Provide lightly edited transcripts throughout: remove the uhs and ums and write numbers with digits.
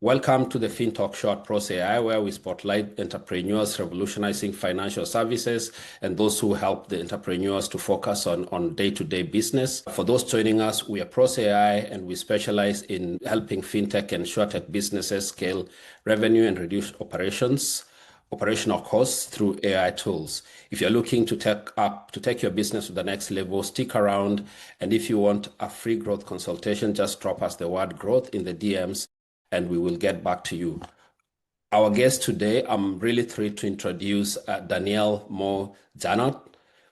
Welcome to the FinTech Short Pros AI, where we spotlight entrepreneurs revolutionizing financial services and those who help the entrepreneurs to focus on day-to-day business. For those joining us, we are Pros AI and we specialize in helping FinTech and SureTech businesses scale revenue and reduce operational costs through AI tools. If you're looking to take your business to the next level, stick around. And if you want a free growth consultation, just drop us the word growth in the DMs and we will get back to you. Our guest today, I'm really thrilled to introduce Danielle Moore,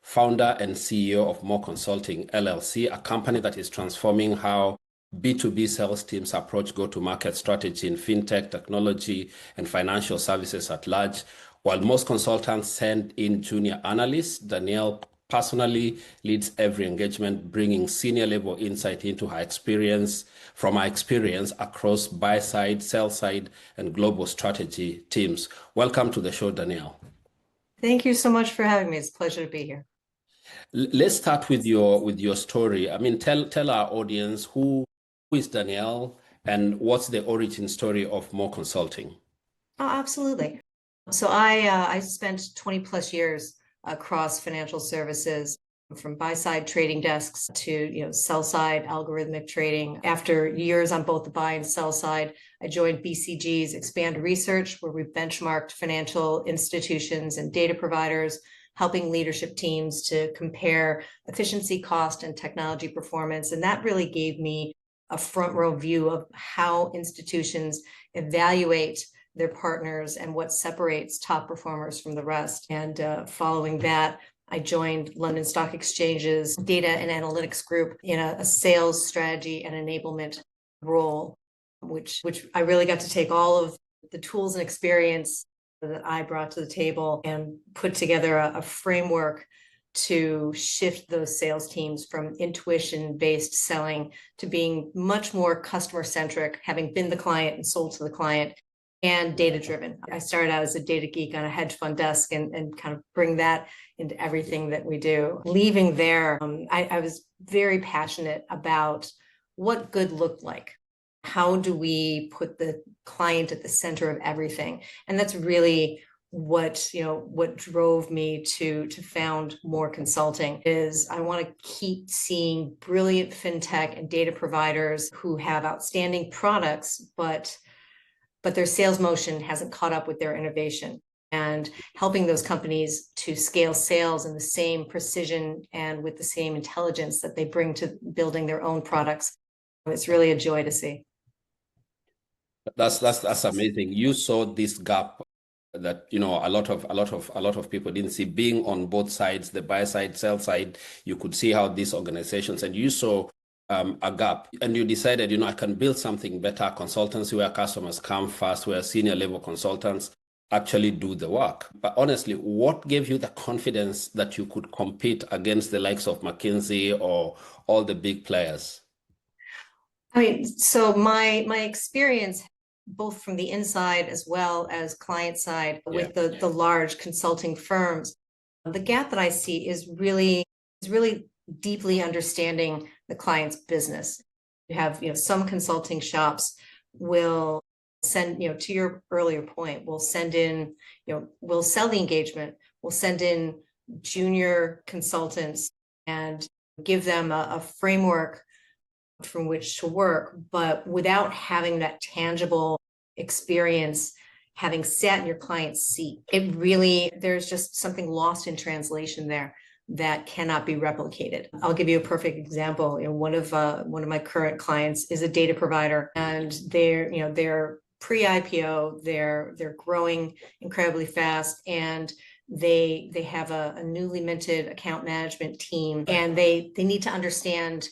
founder and CEO of Moore Consulting, LLC, a company that is transforming how B2B sales teams approach go-to-market strategy in fintech, technology, and financial services at large. While most consultants send in junior analysts, Danielle personally leads every engagement, bringing senior-level insight into her experience across buy-side, sell-side, and global strategy teams. Welcome to the show, Danielle. Thank you so much for having me. It's a pleasure to be here. Let's start with your story. I mean, tell our audience who is Danielle and what's the origin story of Moore Consulting? Oh, absolutely. So I spent 20 plus years across financial services, from buy-side trading desks to sell-side algorithmic trading. After years on both the buy and sell side, I joined BCG's Expand Research, where we benchmarked financial institutions and data providers, helping leadership teams to compare efficiency, cost, and technology performance. And that really gave me a front row view of how institutions evaluate their partners and what separates top performers from the rest. And following that, I joined London Stock Exchange's data and analytics group in a sales strategy and enablement role, which I really got to take all of the tools and experience that I brought to the table and put together a framework to shift those sales teams from intuition-based selling to being much more customer-centric, having been the client and sold to the client, and data-driven. I started out as a data geek on a hedge fund desk and kind of bring that into everything that we do. Leaving there, I was very passionate about what good looked like. How do we put the client at the center of everything? And that's really what drove me to found Moore Consulting. Is I want to keep seeing brilliant fintech and data providers who have outstanding products, but their sales motion hasn't caught up with their innovation, and helping those companies to scale sales in the same precision and with the same intelligence that they bring to building their own products. It's really a joy to see. That's amazing. You saw this gap that a lot of people didn't see, being on both sides, the buy side, sell side. You could see how these organizations, and you saw a gap, and you decided, I can build something better, consultancy where customers come first, where senior level consultants actually do the work. But honestly, what gave you the confidence that you could compete against the likes of McKinsey or all the big players? I mean, so my experience, both from the inside as well as client side with the large consulting firms, the gap that I see is really deeply understanding the client's business. You have, some consulting shops will send, to your earlier point, we'll send in, we'll sell the engagement, we'll send in junior consultants and give them a framework from which to work, but without having that tangible experience, having sat in your client's seat. There's just something lost in translation there that cannot be replicated. I'll give you a perfect example. One of my current clients is a data provider, and they're pre-IPO, they're growing incredibly fast, and they have a newly minted account management team, and they need to understand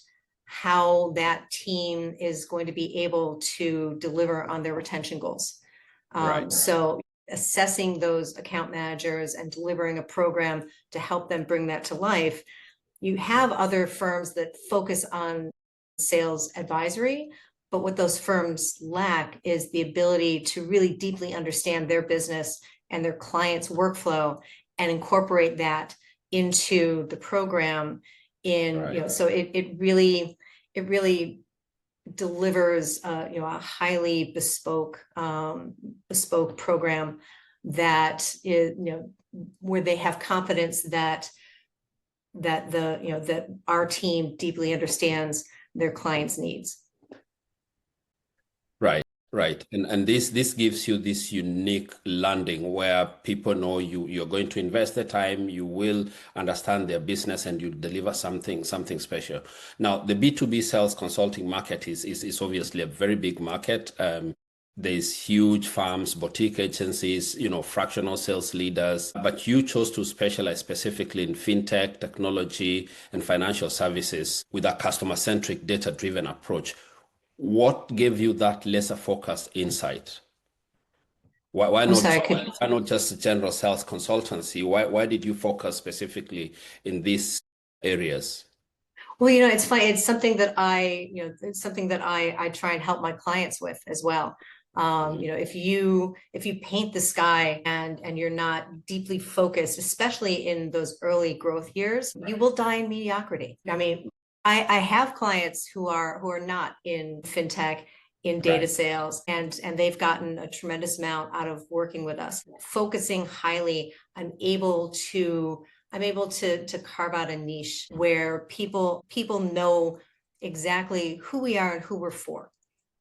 how that team is going to be able to deliver on their retention goals. Right. So assessing those account managers and delivering a program to help them bring that to life. You have other firms that focus on sales advisory, but what those firms lack is the ability to really deeply understand their business and their clients' workflow and incorporate that into the program. So it really delivers a highly bespoke program that is, where they have confidence that that our team deeply understands their clients' needs. Right, right. And this gives you this unique landing where people know you're going to invest the time, you will understand their business, and you deliver something special. Now, the B2B sales consulting market is obviously a very big market. There's huge firms, boutique agencies, fractional sales leaders, but you chose to specialize specifically in fintech, technology, and financial services with a customer-centric, data-driven approach. What gave you that laser focused insight? Why I'm not sorry, why not just general sales consultancy? Why did you focus specifically in these areas? well, it's funny. It's something that it's something that I try and help my clients with as well. If you paint the sky and you're not deeply focused, especially in those early growth years, you will die in mediocrity. I mean, I have clients who are not in fintech, in data Right, sales, and they've gotten a tremendous amount out of working with us. Focusing highly, I'm able to carve out a niche where people know exactly who we are and who we're for.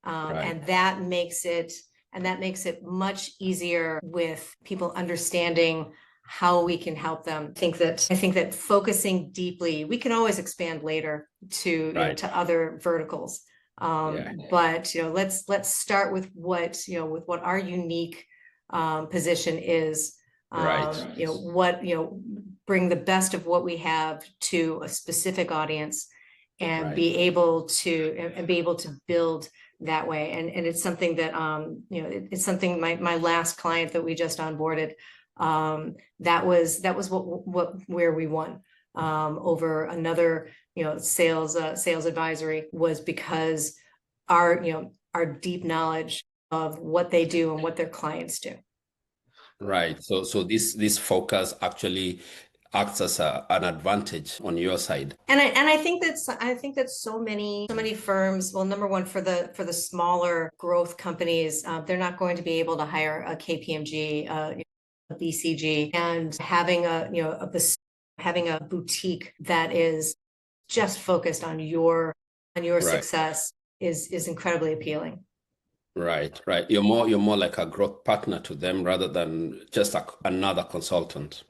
right, And that makes it much easier with people understanding how we can help them. I think that focusing deeply, we can always expand later to right. to other verticals. Yeah, But let's start with with what our unique position is. right, Bring the best of what we have to a specific audience and right. be able to build that way. And it's something that it's something my last client that we just onboarded, that was where we won over another sales advisory, was because our deep knowledge of what they do and what their clients do. Right. So this focus actually acts as an advantage on your side. And I think that so many firms, well, number one, for the smaller growth companies, they're not going to be able to hire a KPMG, a BCG, and having a boutique that is just focused on your Right. success is incredibly appealing. Right, right. You're more like a growth partner to them rather than just another consultant.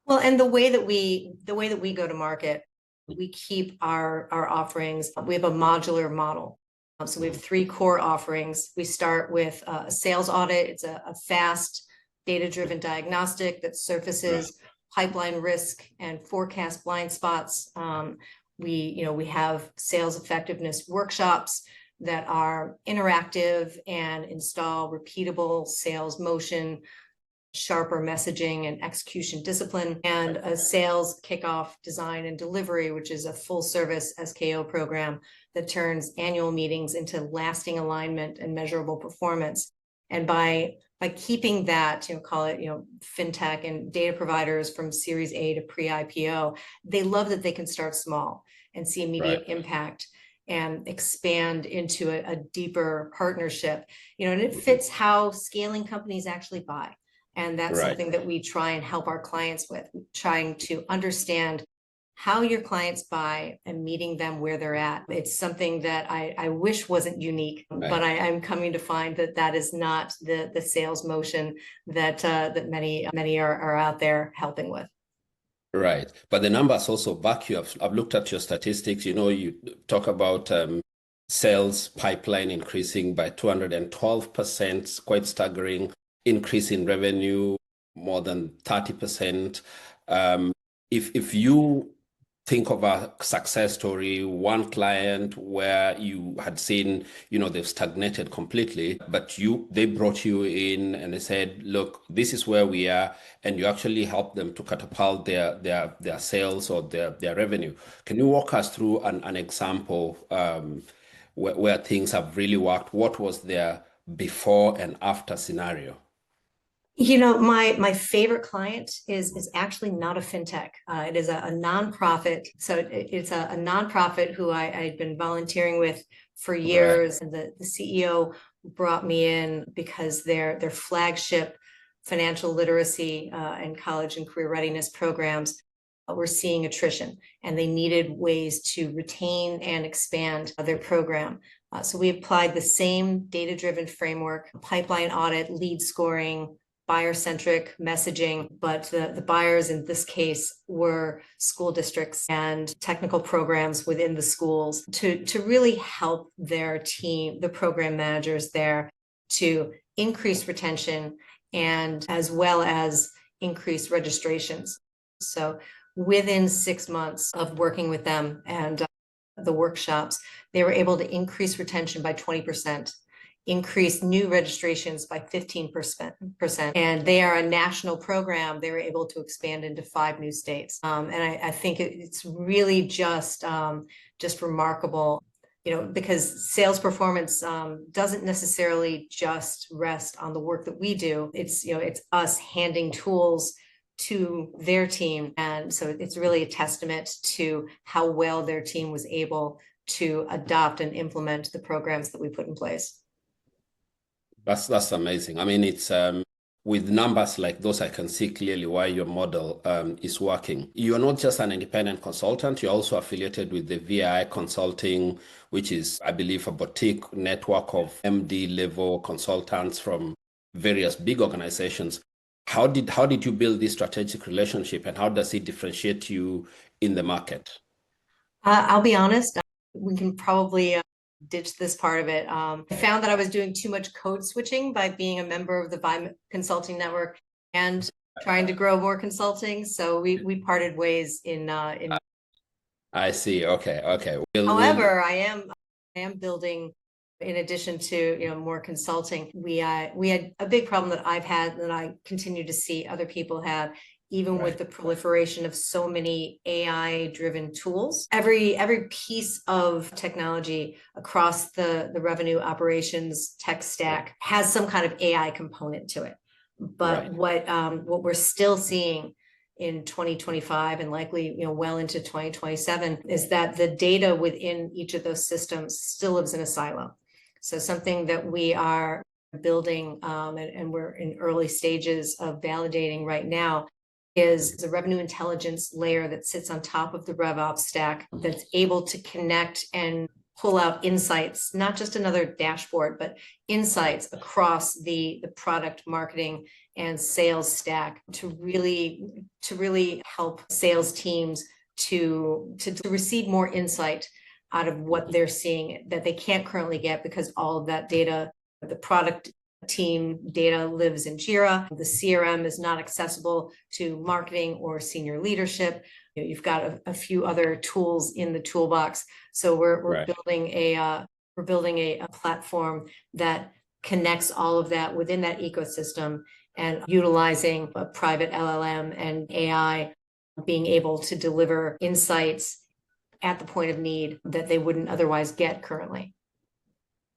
Well, and the way that we go to market, we keep our offerings. We have a modular model. So we have three core offerings. We start with a sales audit. It's a fast, data-driven diagnostic that Right, surfaces pipeline risk and forecast blind spots. We have sales effectiveness workshops that are interactive and install repeatable sales motion, sharper messaging and execution discipline, and a sales kickoff design and delivery, which is a full service SKO program that turns annual meetings into lasting alignment and measurable performance. And by keeping that, call it, fintech and data providers from Series A to pre-IPO, they love that they can start small and see right, immediate impact and expand into a deeper partnership, and it fits how scaling companies actually buy. And that's right, something that we try and help our clients with, trying to understand how your clients buy and meeting them where they're at. It's something that I wish wasn't unique, but right, I'm coming to find that is not the sales motion that many are out there helping with. right. But the numbers also back you up. I've looked at your statistics. You talk about sales pipeline increasing by 212%, quite staggering. Increase in revenue more than 30%. If you think of a success story, one client where you had seen, they've stagnated completely, but they brought you in and they said, look, this is where we are, and you actually help them to catapult their sales or their revenue. Can you walk us through an example where things have really worked? What was their before and after scenario? My favorite client is actually not a fintech. It is a nonprofit. So it's a nonprofit who I'd been volunteering with for Right. years. And the CEO brought me in because their flagship financial literacy and college and career readiness programs were seeing attrition, and they needed ways to retain and expand their program. So we applied the same data-driven framework, pipeline audit, lead scoring, buyer-centric messaging, but the buyers in this case were school districts and technical programs within the schools to really help their team, the program managers there, to increase retention and as well as increase registrations. So within 6 months of working with them and the workshops, they were able to increase retention by 20%, increase new registrations by 15%. And they are a national program. They were able to expand into 5 new states. And I think it's really just remarkable, because sales performance doesn't necessarily just rest on the work that we do. It's us handing tools to their team. And so it's really a testament to how well their team was able to adopt and implement the programs that we put in place. That's amazing. I mean, it's with numbers like those, I can see clearly why your model is working. You're not just an independent consultant, you're also affiliated with the VI Consulting, which is, I believe, a boutique network of MD level consultants from various big organizations. How did you build this strategic relationship, and how does it differentiate you in the market? I'll be honest, we can probably ditch this part of it. I found that I was doing too much code switching by being a member of the VI Consulting Network and trying to grow more consulting. So we parted ways in. I see. Okay. Okay. However, I am building. In addition to more consulting, we had a big problem that I've had that I continue to see other people have, even with the proliferation of so many AI-driven tools. Every piece of technology across the revenue operations tech stack has some kind of AI component to it. But what we're still seeing in 2025 and likely well into 2027 is that the data within each of those systems still lives in a silo. So something that we are building and we're in early stages of validating right now is the revenue intelligence layer that sits on top of the RevOps stack that's able to connect and pull out insights, not just another dashboard, but insights across the product marketing and sales stack to really help sales teams to receive more insight out of what they're seeing that they can't currently get, because all of that data, the product team data, lives in Jira. The CRM is not accessible to marketing or senior leadership. You've got a few other tools in the toolbox. So we're building a platform that connects all of that within that ecosystem, and utilizing a private LLM and AI, being able to deliver insights at the point of need that they wouldn't otherwise get currently.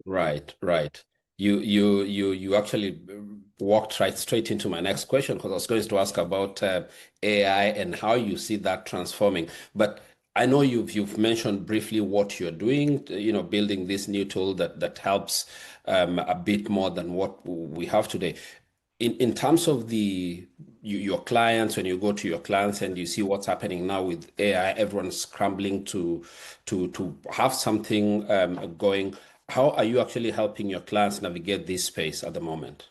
Right. You actually walked right straight into my next question, because I was going to ask about AI and how you see that transforming. But I know you've mentioned briefly what you're doing, building this new tool that helps a bit more than what we have today. In terms of your clients, when you go to your clients and you see what's happening now with AI, everyone's scrambling to have something going. How are you actually helping your clients navigate this space at the moment?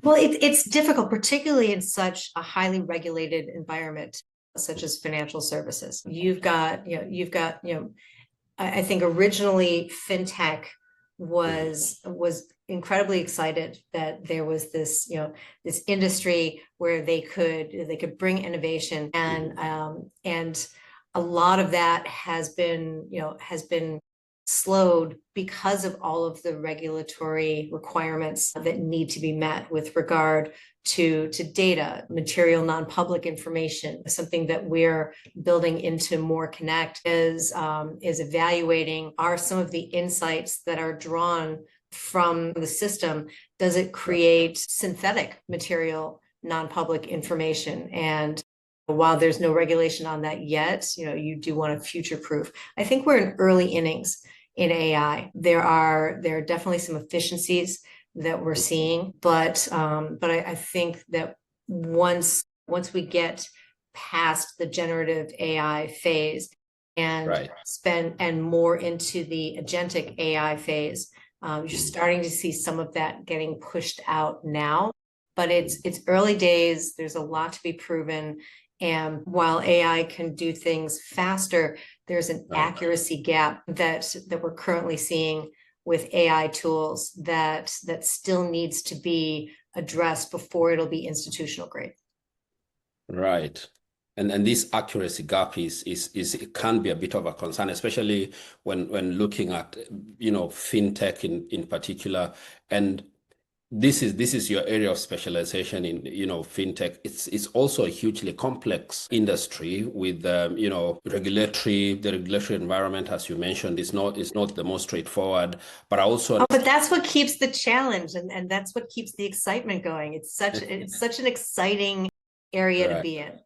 Well, it's difficult, particularly in such a highly regulated environment such as financial services. I think originally FinTech was incredibly excited that there was this industry where they could bring innovation, and a lot of that has been slowed because of all of the regulatory requirements that need to be met with regard to data, material non-public information. Something that we're building into More Connect is evaluating, are some of the insights that are drawn from the system, does it create synthetic material, non-public information? And while there's no regulation on that yet, you do want to future-proof. I think we're in early innings in AI. There are definitely some efficiencies that we're seeing, but I think that once we get past the generative AI phase and more into the agentic AI phase, you're starting to see some of that getting pushed out now, but it's early days. There's a lot to be proven. And while AI can do things faster, there's an accuracy gap that we're currently seeing with AI tools that still needs to be addressed before it'll be institutional grade. Right. And this accuracy gap is it can be a bit of a concern, especially when looking at fintech in particular. And this is your area of specialization in fintech. It's also a hugely complex industry with the regulatory environment, as you mentioned, is not the most straightforward, but also but that's what keeps the challenge, and that's what keeps the excitement going. It's such an exciting area to be in.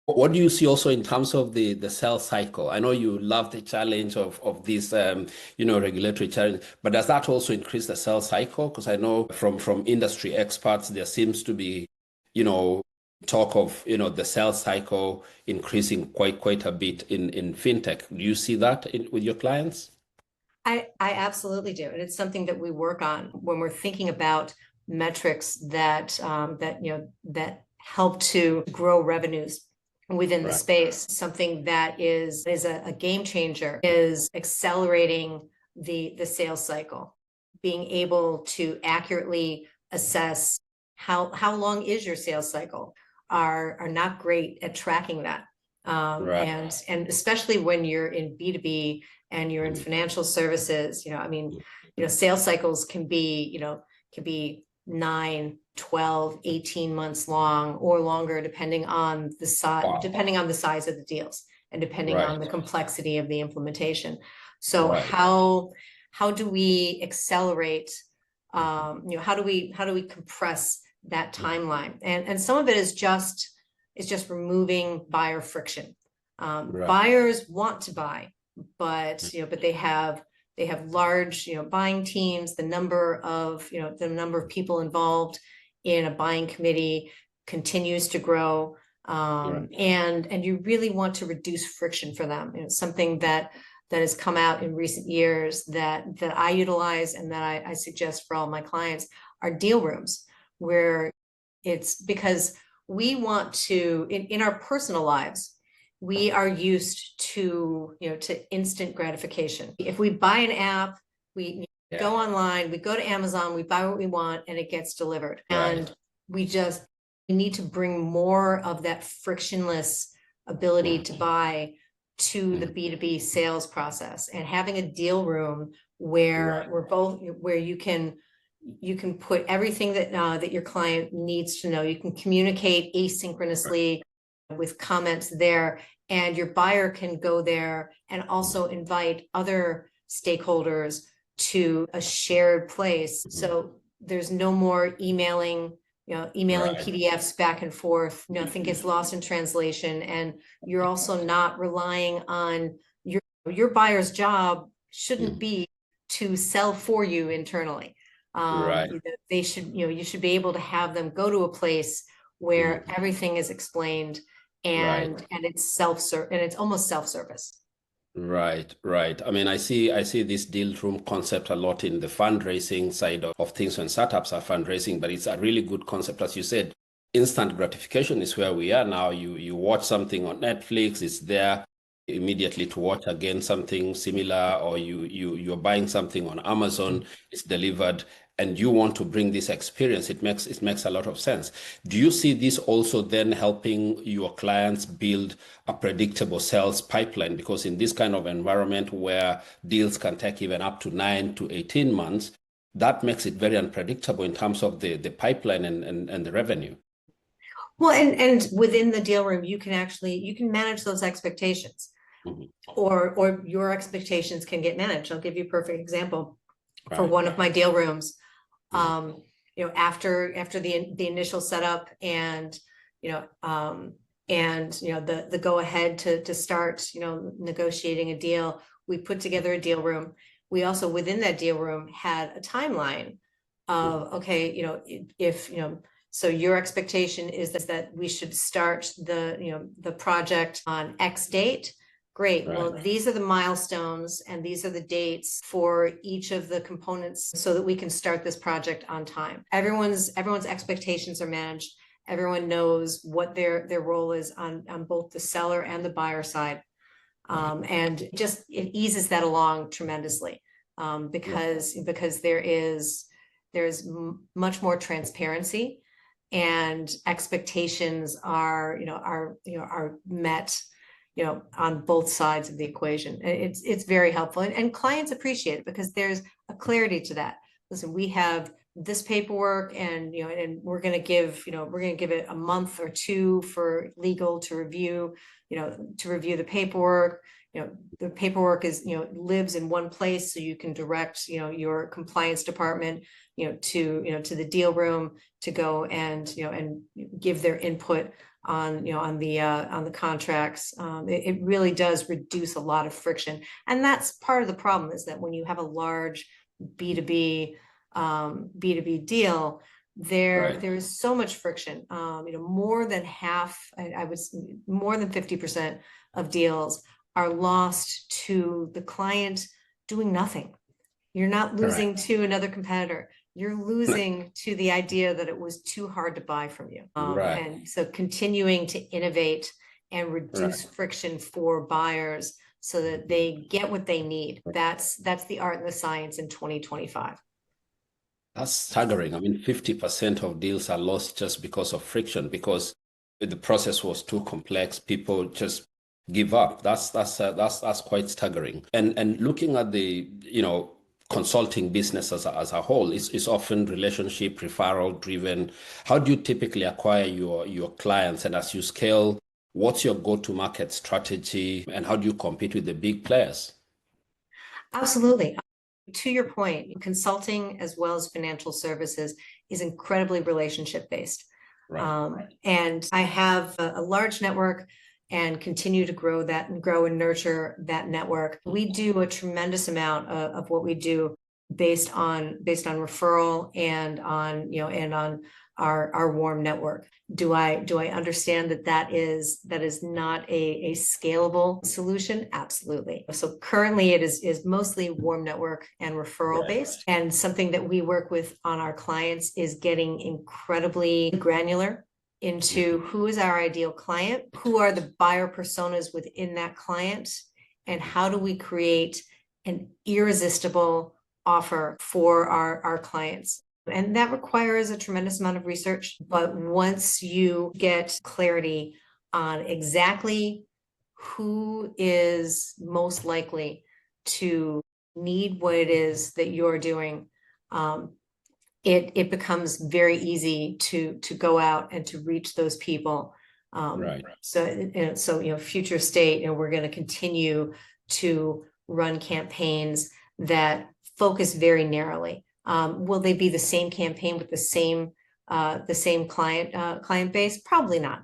What do you see also in terms of the sales cycle? I know you love the challenge of this, regulatory challenge, but does that also increase the sales cycle? Because I know from industry experts, there seems to be, talk of, the sales cycle increasing quite a bit in fintech. Do you see that with your clients? I absolutely do. And it's something that we work on when we're thinking about metrics that help to grow revenues within the space. Something that is a game changer is accelerating the sales cycle, being able to accurately assess how long is your sales cycle, are not great at tracking that. And especially when you're in B2B and you're in financial services, sales cycles can be 9, 12, 18 months long or longer, depending on the size, of the deals and depending on the complexity of the implementation. So how do we accelerate, how do we compress that timeline? And some of it is just removing buyer friction. Buyers want to buy, but they have large buying teams. The number of people involved in a buying committee continues to grow, and you really want to reduce friction for them. Something that has come out in recent years that I utilize and that I suggest for all my clients are deal rooms, where it's because we want to in our personal lives, we are used to instant gratification. If we buy an app, we go online, we go to Amazon, we buy what we want, and it gets delivered. And we need to bring more of that frictionless ability to buy to the B2B sales process, and having a deal room where where you can put everything that your client needs to know. You can communicate asynchronously with comments there, and your buyer can go there and also invite other stakeholders to a shared place. So there's no more emailing PDFs back and forth. Nothing gets lost in translation, and you're also not relying on your buyer's job shouldn't be to sell for you internally. They should, you should be able to have them go to a place where everything is explained and it's almost self-service. Right. I mean, I see this deal room concept a lot in the fundraising side of things when startups are fundraising, but it's a really good concept. As you said, instant gratification is where we are now. You watch something on Netflix, it's there immediately to watch again something similar, or you're buying something on Amazon, it's delivered, and you want to bring this experience. It makes a lot of sense. Do you see this also then helping your clients build a predictable sales pipeline? Because in this kind of environment where deals can take even up to 9 to 18 months, that makes it very unpredictable in terms of the pipeline and the revenue. Well, and within the deal room, you can manage those expectations, or your expectations can get managed. I'll give you a perfect example. for Right. one of my deal rooms. Mm. After the initial setup and you know the go ahead to start negotiating a deal, we put together a deal room. We also within that deal room had a timeline of okay, if so your expectation is that we should start the project on X date. Great. Right. Well, these are the milestones and these are the dates for each of the components so that we can start this project on time. Everyone's expectations are managed. Everyone knows what their role is on both the seller and the buyer side. And just it eases that along tremendously because there's much more transparency and expectations are met on both sides of the equation. It's very helpful and clients appreciate it because there's a clarity to that. Listen, we have this paperwork and we're going to give it a month or two for legal to review the paperwork. The paperwork is lives in one place, so you can direct your compliance department to the deal room to go and give their input on the contracts. It really does reduce a lot of friction, and that's part of the problem is that when you have a large B2B deal, there is so much friction. More than half, I was more than 50% of deals are lost to the client doing nothing. You're not losing to another competitor. You're losing to the idea that it was too hard to buy from you. And so continuing to innovate and reduce friction for buyers so that they get what they need. That's the art and the science in 2025. That's staggering. I mean, 50% of deals are lost just because of friction, because the process was too complex. People just give up. That's quite staggering. And looking at the consulting business as a whole is often relationship referral driven. How do you typically acquire your clients, and as you scale, what's your go-to market strategy, and how do you compete with the big players? Absolutely. To your point, consulting as well as financial services is incredibly relationship based. And I have a large network and continue to grow and nurture that network. We do a tremendous amount of what we do based on referral and on our warm network. Do I understand that is not a scalable solution? Absolutely. So currently it is mostly warm network and referral based. And something that we work with on our clients is getting incredibly granular into who is our ideal client, who are the buyer personas within that client, and how do we create an irresistible offer for our clients. And that requires a tremendous amount of research. But once you get clarity on exactly who is most likely to need what it is that you're doing, it becomes very easy to go out and to reach those people. So future state, we're going to continue to run campaigns that focus very narrowly. Will they be the same campaign with the same client base? Probably not.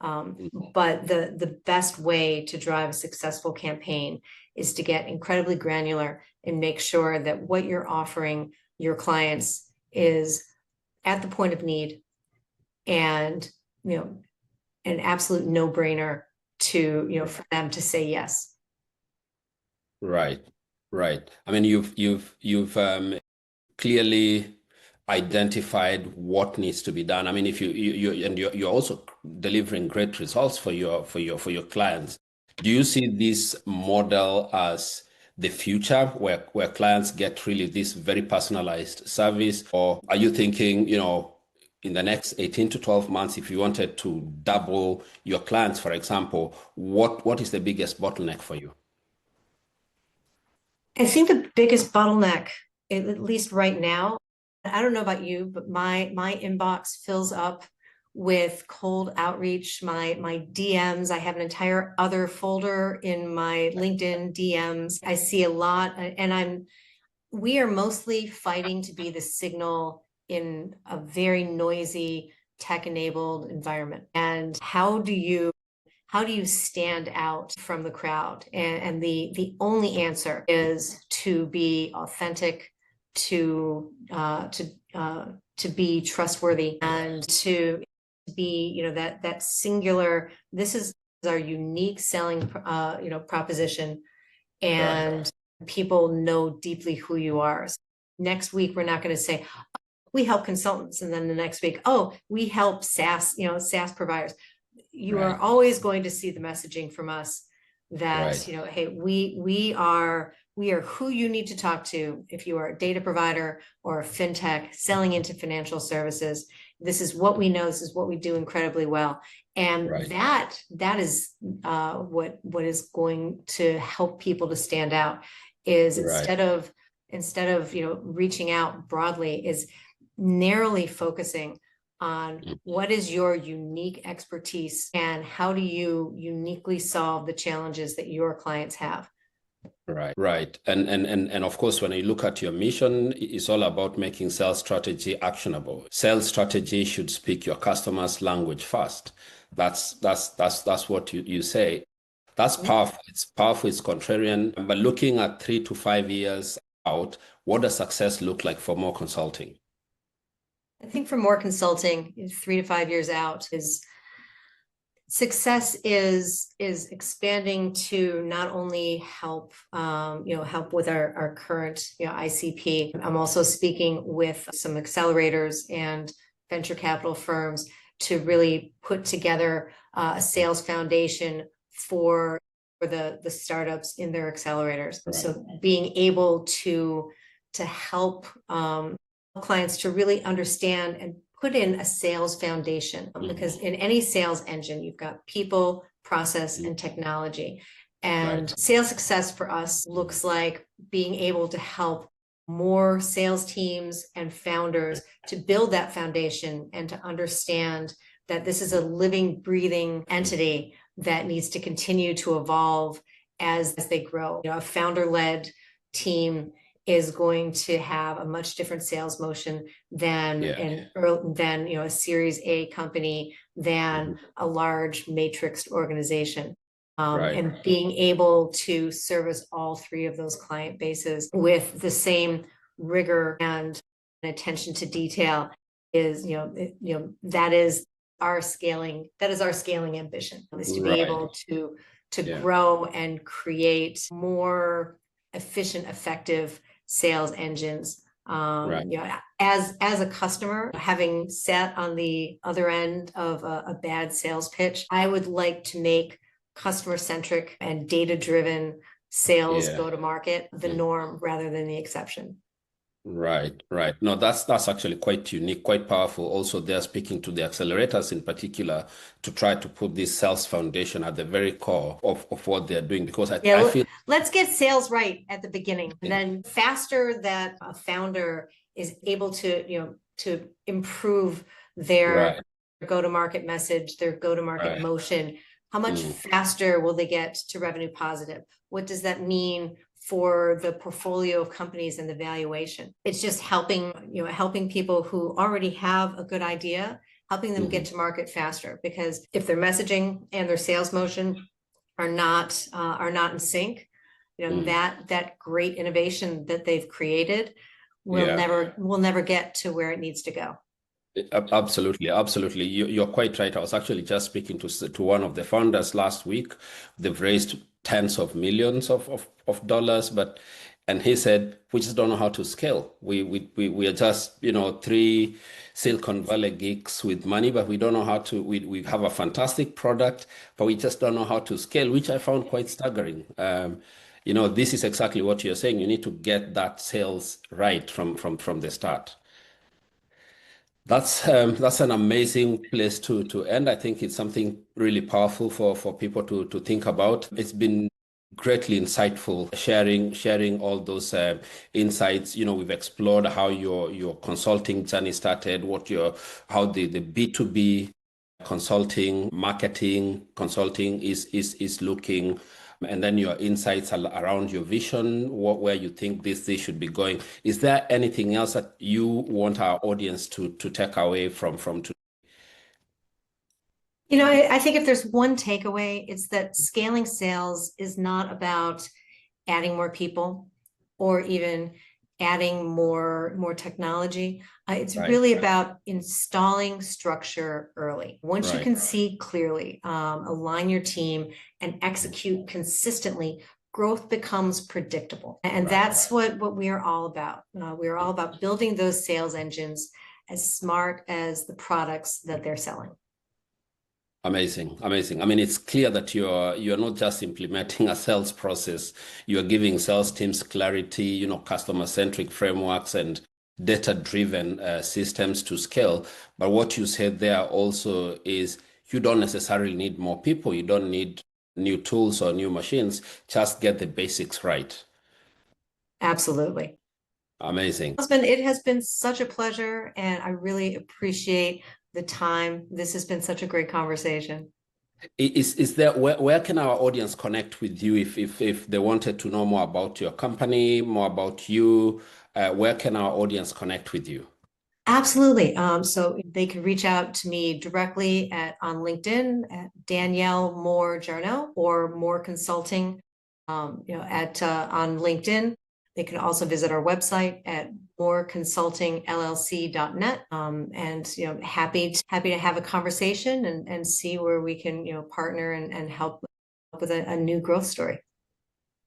But the best way to drive a successful campaign is to get incredibly granular and make sure that what you're offering your clients is at the point of need and an absolute no-brainer to for them to say yes. Right. I mean, you've clearly identified what needs to be done. I mean, if you're also delivering great results for your clients. Do you see this model as the future where clients get really this very personalized service, or are you thinking, in the next 18 to 12 months, if you wanted to double your clients, for example, what is the biggest bottleneck for you? I think the biggest bottleneck, at least right now, I don't know about you, but my inbox fills up with cold outreach, my DMs. I have an entire other folder in my LinkedIn DMs. I see a lot, and we are mostly fighting to be the signal in a very noisy, tech-enabled environment. And how do you stand out from the crowd? And the only answer is to be authentic, to be trustworthy, and to be, that singular. This is our unique selling, proposition, and Right. people know deeply who you are. So next week, we're not going to say, we help consultants, and then the next week, oh, we help SaaS providers. You are Right. always going to see the messaging from us that, Right. hey, we are who you need to talk to if you are a data provider or a fintech selling into financial services. This is what we know. This is what we do incredibly well. And Right. that is what is going to help people to stand out, is Right. instead of reaching out broadly, is narrowly focusing on what is your unique expertise and how do you uniquely solve the challenges that your clients have. Right, right. And of course, when you look at your mission, it's all about making sales strategy actionable. Sales strategy should speak your customer's language first. That's what you say. That's powerful. It's powerful, it's contrarian. But looking at 3 to 5 years out, what does success look like for more consulting? I think for more consulting, 3 to 5 years out, is success is expanding to not only help help with our current ICP. I'm also speaking with some accelerators and venture capital firms to really put together a sales foundation for the startups in their accelerators. Right. So being able to help clients to really understand and put in a sales foundation, because in any sales engine, you've got people, process, and technology. And Right. sales success for us looks like being able to help more sales teams and founders to build that foundation and to understand that this is a living, breathing entity that needs to continue to evolve as they grow. A founder-led team is going to have a much different sales motion than a Series A company, than a large matrixed organization. Right. And being able to service all three of those client bases with the same rigor and attention to detail is, that is our scaling ambition, is to be able to grow and create more efficient, effective sales engines. As a customer, having sat on the other end of a bad sales pitch, I would like to make customer-centric and data-driven sales go to market the norm rather than the exception. Right, right. No, that's actually quite unique, quite powerful. Also, they're speaking to the accelerators in particular to try to put this sales foundation at the very core of what they're doing, because I feel let's get sales right at the beginning, and then faster that a founder is able to to improve their go-to-market message, their go-to-market motion. How much faster will they get to revenue positive? What does that mean for the portfolio of companies and the valuation? It's just helping people who already have a good idea, helping them get to market faster. Because if their messaging and their sales motion are not in sync, that great innovation that they've created will never get to where it needs to go. Absolutely, absolutely. You're quite right. I was actually just speaking to one of the founders last week. They've raised tens of millions of dollars, and he said, we just don't know how to scale. We are just, three Silicon Valley geeks with money, but we don't know how to, we have a fantastic product, but we just don't know how to scale, which I found quite staggering. This is exactly what you're saying. You need to get that sales right from the start. That's an amazing place to end. I think it's something really powerful for people to think about. It's been greatly insightful sharing all those insights. We've explored how your consulting journey started, how the B2B consulting, marketing consulting is looking. and then your insights around your vision, where you think this should be going. Is there anything else that you want our audience to take away from today? I think if there's one takeaway, it's that scaling sales is not about adding more people or even adding more technology. It's Right. really about installing structure early. Once you Right. can see clearly, align your team and execute consistently, growth becomes predictable. And Right. that's what we are all about. We are all about building those sales engines as smart as the products that they're selling. Amazing, amazing. I mean, it's clear that you're not just implementing a sales process. You're giving sales teams clarity, customer-centric frameworks and data-driven systems to scale. But what you said there also is you don't necessarily need more people. You don't need new tools or new machines. Just get the basics right. Absolutely. Amazing. Husband, it has been such a pleasure, and I really appreciate the time. This has been such a great conversation. Is there where can our audience connect with you if they wanted to know more about your company, more about you? Where can our audience connect with you? Absolutely. So they can reach out to me directly on LinkedIn at Danielle Moore Jarno or Moore Consulting, at on LinkedIn. They can also visit our website at moreconsultingllc.net. And happy to have a conversation and see where we can partner and help with a new growth story.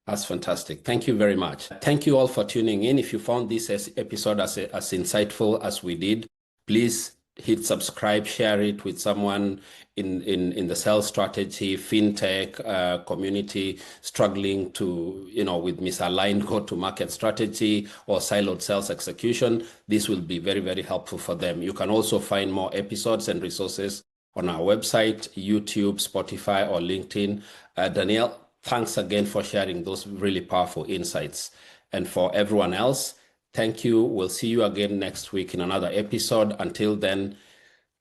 That's fantastic. Thank you very much. Thank you all for tuning in. If you found this episode as insightful as we did, please hit subscribe, share it with someone in the sales strategy, FinTech community struggling to, with misaligned go-to-market strategy or siloed sales execution. This will be very, very helpful for them. You can also find more episodes and resources on our website, YouTube, Spotify, or LinkedIn. Danielle, thanks again for sharing those really powerful insights. And for everyone else, thank you. We'll see you again next week in another episode. Until then,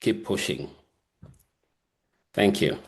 keep pushing. Thank you.